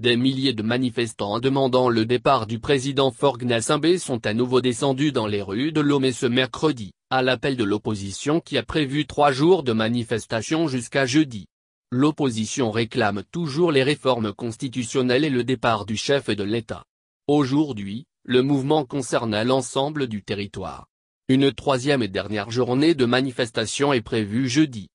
Des milliers de manifestants demandant le départ du président Faure Gnassingbé sont à nouveau descendus dans les rues de Lomé ce mercredi, à l'appel de l'opposition qui a prévu 3 jours de manifestation jusqu'à jeudi. L'opposition réclame toujours les réformes constitutionnelles et le départ du chef de l'État. Aujourd'hui, le mouvement concerne l'ensemble du territoire. Une 3e et dernière journée de manifestation est prévue jeudi.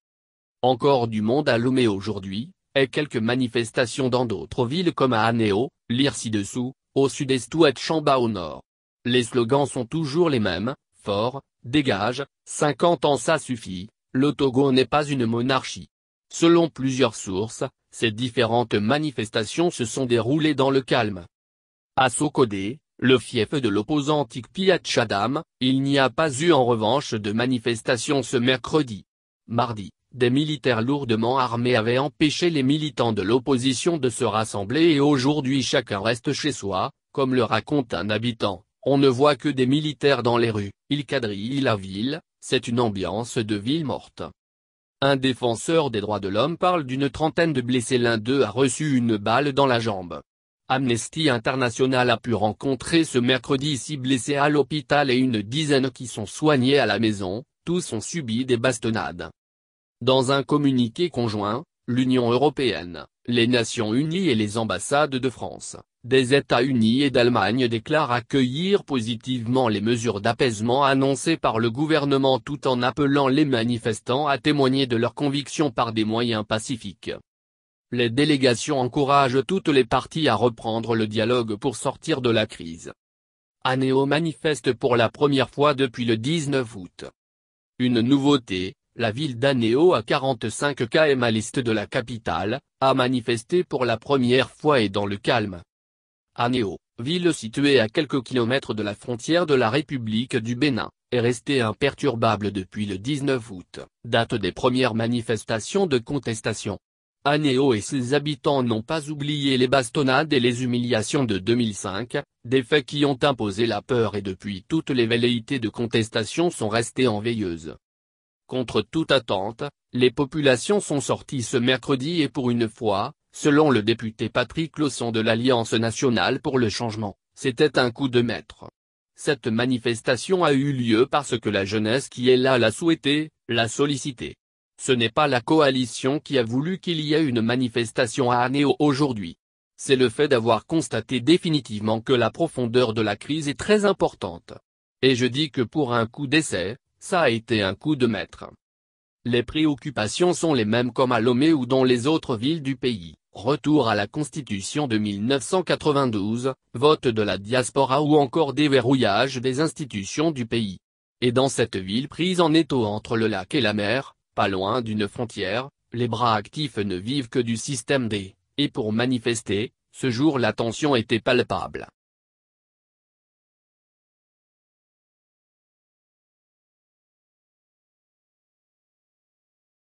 Encore du monde à Lomé aujourd'hui, et quelques manifestations dans d'autres villes comme à Anéo, lire ci-dessous, au sud-est ou à Tchamba au nord. Les slogans sont toujours les mêmes, fort, dégage, 50 ans ça suffit, le Togo n'est pas une monarchie. Selon plusieurs sources, ces différentes manifestations se sont déroulées dans le calme. À Sokodé, le fief de l'opposant Tikpi Tchadam, il n'y a pas eu en revanche de manifestation ce mercredi. Mardi, des militaires lourdement armés avaient empêché les militants de l'opposition de se rassembler et aujourd'hui chacun reste chez soi, comme le raconte un habitant. On ne voit que des militaires dans les rues, ils quadrillent la ville, c'est une ambiance de ville morte. Un défenseur des droits de l'homme parle d'une trentaine de blessés, l'un d'eux a reçu une balle dans la jambe. Amnesty International a pu rencontrer ce mercredi 6 blessés à l'hôpital et une dizaine qui sont soignés à la maison, tous ont subi des bastonnades. Dans un communiqué conjoint, l'Union européenne, les Nations unies et les ambassades de France, des États-Unis et d'Allemagne déclarent accueillir positivement les mesures d'apaisement annoncées par le gouvernement tout en appelant les manifestants à témoigner de leurs convictions par des moyens pacifiques. Les délégations encouragent toutes les parties à reprendre le dialogue pour sortir de la crise. Anéo manifeste pour la première fois depuis le 19 août. Une nouveauté, la ville d'Anéo à 45 km à l'est de la capitale, a manifesté pour la première fois et dans le calme. Anéo, ville située à quelques kilomètres de la frontière de la République du Bénin, est restée imperturbable depuis le 19 août, date des premières manifestations de contestation. Anéo et ses habitants n'ont pas oublié les bastonnades et les humiliations de 2005, des faits qui ont imposé la peur et depuis toutes les velléités de contestation sont restées en veilleuse. Contre toute attente, les populations sont sorties ce mercredi et pour une fois, selon le député Patrick Lausson de l'Alliance nationale pour le changement, c'était un coup de maître. Cette manifestation a eu lieu parce que la jeunesse qui est là l'a souhaité, l'a sollicité. Ce n'est pas la coalition qui a voulu qu'il y ait une manifestation à Anéo aujourd'hui. C'est le fait d'avoir constaté définitivement que la profondeur de la crise est très importante. Et je dis que pour un coup d'essai, ça a été un coup de maître. Les préoccupations sont les mêmes comme à Lomé ou dans les autres villes du pays, retour à la Constitution de 1992, vote de la diaspora ou encore déverrouillage des institutions du pays. Et dans cette ville prise en étau entre le lac et la mer, pas loin d'une frontière, les bras actifs ne vivent que du système D, et pour manifester, ce jour la tension était palpable.